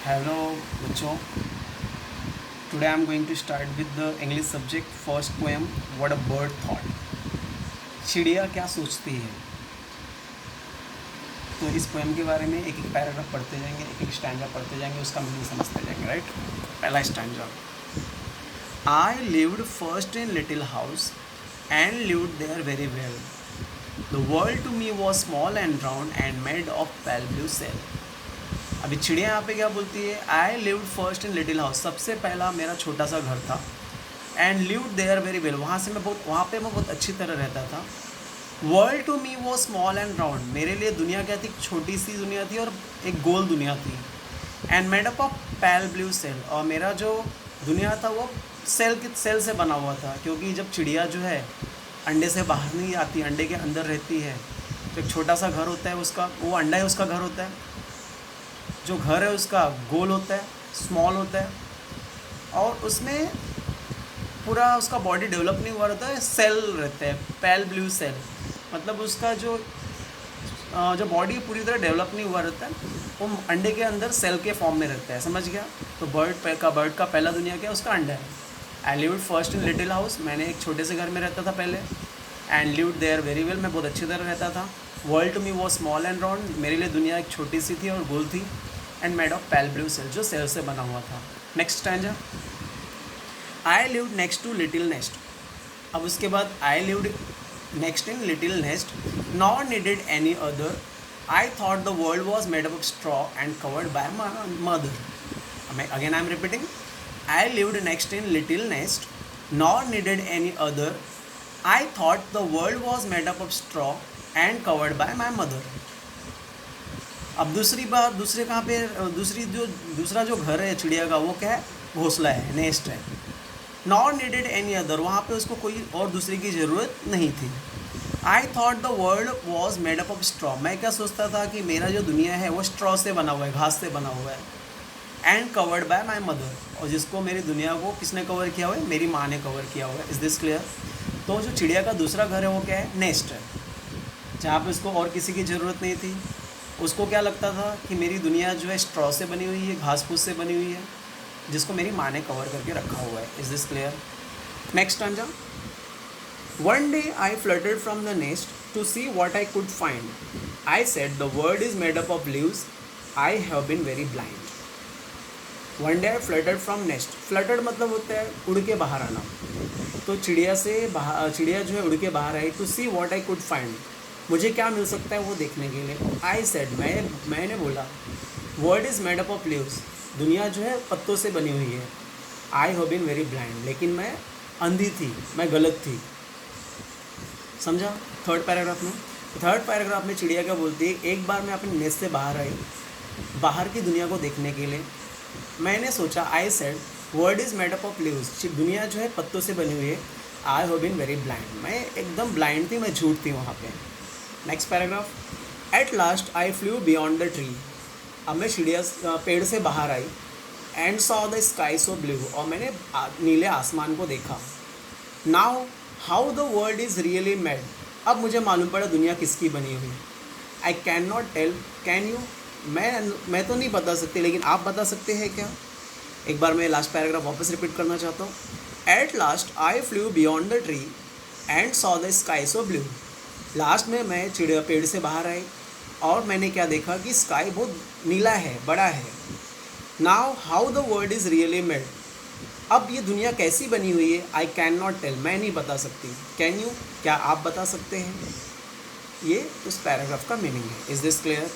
Hello बच्चों, today I am going to start with the English subject first poem what a bird thought. चिड़िया क्या सोचती है। तो इस पोएम के बारे में एक एक पैराग्राफ पढ़ते जाएंगे, एक एक स्टैंजा पढ़ते जाएंगे, उसका मीनिंग समझते जाएंगे। राइट, पहला stanza. I lived first in little house and lived there very well. The world to me was small and round and made of pale blue shell. अभी चिड़िया यहाँ पे क्या बोलती है, I lived first in little house, सबसे पहला मेरा छोटा सा घर था। And lived there very well, वहाँ पे मैं बहुत अच्छी तरह रहता था। वर्ल्ड टू मी वो स्मॉल एंड राउंड, मेरे लिए दुनिया क्या थी, छोटी सी दुनिया थी और एक गोल दुनिया थी। And made up of pale blue shell, और मेरा जो दुनिया था वो सेल से बना हुआ था, क्योंकि जब चिड़िया जो है अंडे से बाहर नहीं आती, अंडे के अंदर रहती है, तो एक छोटा सा घर होता है उसका, वो अंडा है उसका घर होता है। जो घर है उसका गोल होता है, स्मॉल होता है, और उसमें पूरा उसका बॉडी डेवलप नहीं हुआ रहता है, सेल रहते हैं, पेल ब्लू सेल। मतलब उसका जो बॉडी पूरी तरह डेवलप नहीं हुआ रहता है, वो अंडे के अंदर सेल के फॉर्म में रहता है। समझ गया। तो बर्ड का पहला दुनिया क्या है, उसका अंडा है। I lived first in little house, मैंने एक छोटे से घर में रहता था पहले। And lived there very well, मैं बहुत अच्छी तरह रहता था। वर्ल्ड टू मी वो स्मॉल एंड राउंड, मेरे लिए दुनिया एक छोटी सी थी और गोल थी। And made of pale blue shell, जो सेल से बना हुआ था। Next stanza. I lived next to little nest. अब उसके बाद I lived next in little nest, not needed any other. I thought the world was made up of straw and covered by mother. Again I am repeating. I lived next in little nest, not needed any other. I thought the world was made up of straw and covered bye my mother. अब दूसरे कहाँ पे, दूसरा जो घर है चिड़िया का, वो क्या है, घोंसला है, नेस्ट है। नॉट नीडेड एनी अदर, वहाँ पे उसको कोई और दूसरे की ज़रूरत नहीं थी। आई thought the world was made up of straw, मैं क्या सोचता था कि मेरा जो दुनिया है वो स्ट्रॉ से बना हुआ है, घास से बना हुआ है। And covered bye my mother, और जिसको मेरी दुनिया को किसने कवर किया हुआ है, मेरी माँ ने कवर किया हुआ है। Is this clear. तो जो चिड़िया का दूसरा घर है वो क्या है, नेस्ट है, जहाँ पे उसको और किसी की ज़रूरत नहीं थी। उसको क्या लगता था कि मेरी दुनिया जो है स्ट्रॉ से बनी हुई है, घास फूस से बनी हुई है, जिसको मेरी माँ ने कवर करके रखा हुआ है। Is this clear. Next stanza. One day I fluttered from the nest to see what I could find. I said the world is made up of leaves, I have been very blind. One day I fluttered from nest, fluttered मतलब होता है उड़ के बाहर आना। तो चिड़िया जो है उड़ के बाहर आई, to see what I could find, मुझे क्या मिल सकता है वो देखने के लिए। आई सेड, मैंने बोला, world is made up of leaves, दुनिया जो है पत्तों से बनी हुई है। I have been very blind, लेकिन मैं अंधी थी, मैं गलत थी। समझा। थर्ड पैराग्राफ में चिड़िया क्या बोलती है, एक बार मैं अपने नेस्ट से बाहर आई, बाहर की दुनिया को देखने के लिए। मैंने सोचा, I said world is made up of leaves, दुनिया जो है पत्तों से बनी हुई है। I have been very blind, मैं एकदम ब्लाइंड थी, मैं झूठ थी वहाँ पे। Next paragraph. At last I flew beyond the tree, अब मैं चिड़िया पेड़ से बाहर आई। And saw the sky so blue, और मैंने नीले आसमान को देखा। Now how the world is really made, अब मुझे मालूम पड़ा दुनिया किसकी बनी हुई। I can not tell, can you, मैं तो नहीं बता सकती, लेकिन आप बता सकते हैं क्या। एक बार मैं लास्ट पैराग्राफ वापस रिपीट करना चाहता हूँ। Eight last I flew beyond the tree and saw the sky so blue, last में मैं चिड़िया पेड़ से बाहर आई और मैंने क्या देखा कि स्काई बहुत नीला है, बड़ा है। Now how the world is really made, अब ये दुनिया कैसी बनी हुई है। आई कैन नॉट टेल, मैं नहीं बता सकती। कैन यू, क्या आप बता सकते हैं। ये उस पैराग्राफ का मीनिंग है। Is this clear.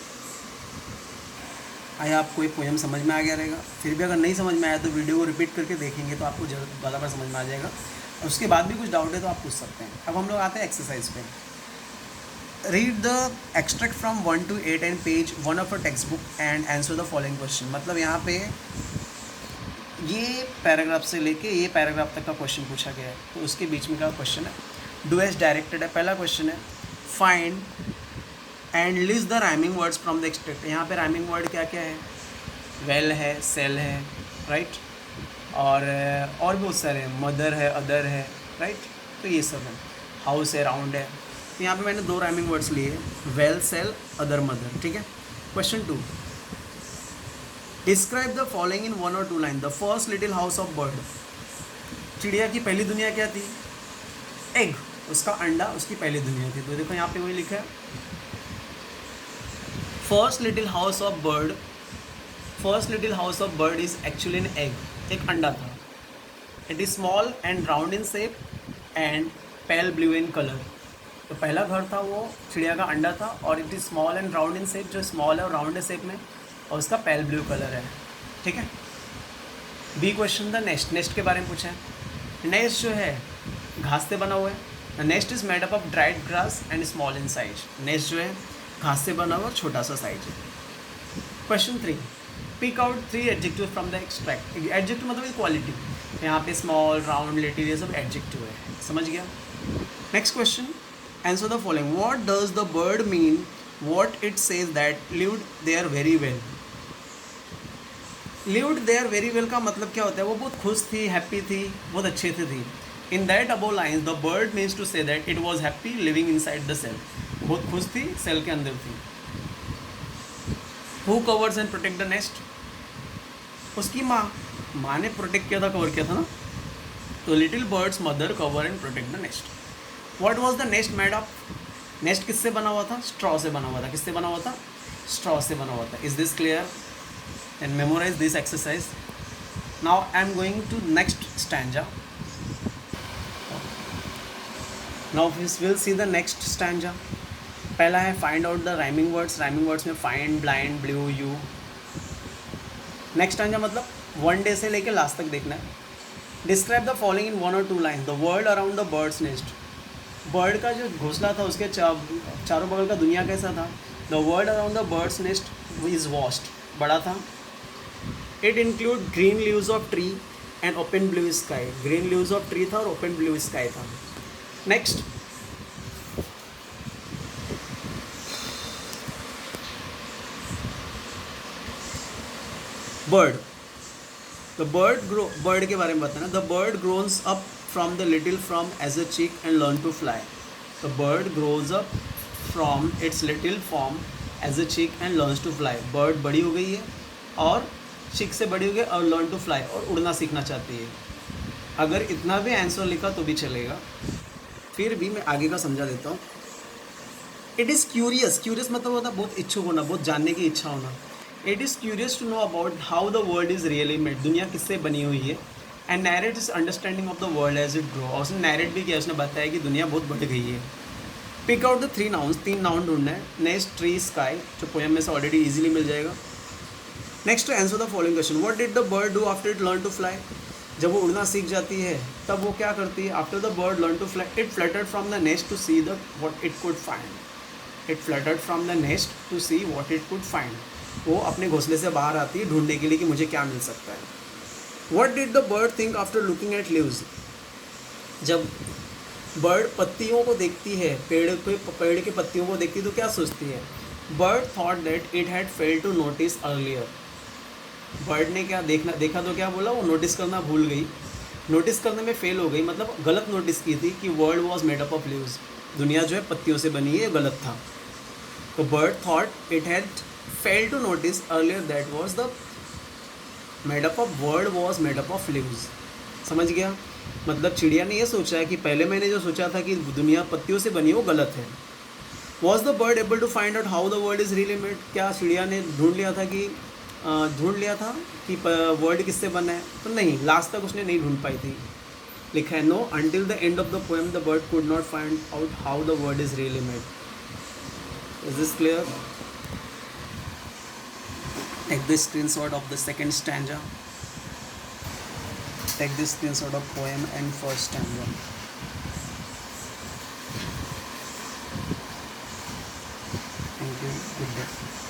आई आपको ये पोएम समझ में आ गया रहेगा। फिर भी अगर नहीं समझ में आया तो वीडियो को रिपीट करके देखेंगे तो आपको ज़्यादा बार समझ में आ जाएगा। और उसके बाद भी कुछ डाउट है तो आप पूछ सकते हैं। अब हम लोग आते हैं एक्सरसाइज पे। Read the extract from 1 to 8 and page 1 of a text book and answer the following question. मतलब यहाँ पे ये पैराग्राफ से लेके ये पैराग्राफ तक का क्वेश्चन पूछा गया है, तो उसके बीच में का क्वेश्चन है। डू एज डायरेक्टेड है। पहला क्वेश्चन है, find and list the rhyming words from the extract. यहाँ पे राइमिंग वर्ड क्या क्या है, वेल है, सेल है, राइट, और भी बहुत सारे हैं, मदर है, अदर है, राइट, तो ये सब है। हाउस है, राउंड है। तो यहाँ पे मैंने 2 राइमिंग वर्ड्स लिए, वेल, सेल, अदर, मदर। ठीक है। Question 2, describe the following in 1 or 2 line. The first little house of bird. चिड़िया की पहली दुनिया क्या थी? एग. उसका अंडा उसकी पहली दुनिया थी. तो देखो यहाँ पे वही लिखा है, first little house of bird. First little house of bird is actually an egg. एक अंडा था. It is small and round in shape and pale blue in colour. तो पहला घर था वो चिड़िया का अंडा था, और it is small and round in shape, जो स्मॉल है और राउंड शेप में, और उसका पेल ब्लू कलर है. ठीक है. B question the nest. Nest के बारे में पूछा है. नेस्ट जो है घास से बना हुआ है. The nest is made up of dried grass and small in size. Nest जो है घास से बना हुआ और छोटा सा साइज है. Question 3, pick out 3 adjective from the extract. Adjective मतलब क्वालिटी. यहाँ पे स्मॉल, राउंड, लिटिल, ये सब एडजेक्टिव है. समझ गया. Next question, answer the following. What does the bird mean what it says that lived there very well. Lived there very well का मतलब क्या होता है? वो बहुत खुश थी, हैप्पी थी, बहुत अच्छे से थी. In that above lines the bird means to say that it was happy living inside the shell. बहुत खुश थी, सेल के अंदर थी. Who covers and protect the nest. उसकी माँ ने प्रोटेक्ट किया था, कवर किया था ना. तो little birds mother cover and protect the nest. What was the nest made of. Nest किससे बना हुआ था? स्ट्रॉ से बना हुआ था. किससे बना हुआ था? स्ट्रॉ से बना हुआ था. Is this clear? Then memorize this exercise. Now I am going to next stanza. Now we will see the next stanza. पहला है find out the rhyming words. rhyming words में find, blind, blue, you. Next stanza मतलब 1 day से लेके last तक देखना है. Describe the following in 1 or 2 lines. The world around the bird's nest. Bird का जो घोंसला था उसके चारों बगल का दुनिया कैसा था? The world around the bird's nest is vast. बड़ा था. It include green leaves of tree and open blue sky. Green leaves of tree था और open blue sky था. Next, bird. bird के बारे में बताना. The bird grows up from the little from as a chick and learn to fly. The bird grows up from its little form as a chick and learns to fly. Bird बड़ी हो गई है और चिक से बड़ी हो गई और लर्न टू फ्लाई, और उड़ना सीखना चाहती है. अगर इतना भी आंसर लिखा तो भी चलेगा, फिर भी मैं आगे का समझा देता हूँ. It is curious. क्यूरियस मतलब होता है बहुत इच्छुक होना, बहुत जानने की इच्छा होना. It is curious to know about how the world is really made. दुनिया किससे बनी हुई है. And narrate is understanding of the world as it grow. और उसने नैरेट भी किया, उसने बताया कि दुनिया बहुत बढ़ गई है. Pick out the 3 nouns. 3 noun ढूंढना है. नेस्ट, ट्री, स्काई, जो पोएम में से ऑलरेडी ईजिली मिल जाएगा. Next, answer the following question. What did the bird do after it learn to fly. जब वो उड़ना सीख जाती है तब वो क्या करती है? After the bird learn to fly it fluttered from the nest to see the what it could find. It fluttered from the nest to see what it could find. वो अपने घोंसले से बाहर आती है ढूंढने के लिए कि मुझे क्या मिल सकता है. What did the bird think after looking at leaves. जब बर्ड पत्तियों को देखती है, पेड़ के पत्तियों को देखती है तो क्या सोचती है? Bird thought that it had failed to notice earlier. Bird ने क्या देखा तो क्या बोला? वो नोटिस करना भूल गई. नोटिस करने में फेल हो गई, मतलब गलत नोटिस की थी कि world was made up of leaves. दुनिया जो है पत्तियों से बनी है, ये गलत था. तो bird thought it had failed to notice earlier that was the made up of world was made up of leaves. समझ गया? मतलब चिड़िया ने ये सोचा है कि पहले मैंने जो सोचा था कि दुनिया पत्तियों से बनी है वो गलत है. Was the bird able to find out how the world is really made. क्या चिड़िया ने ढूंढ लिया था कि वर्ल्ड किससे बना है? तो नहीं, लास्ट तक उसने नहीं ढूंढ पाई थी. लिखा है no until the end of the poem the bird could not find out how the world is really made. Is this clear? Take this screenshot of the second stanza. Take this screenshot of poem and first stanza. Thank you. Good day.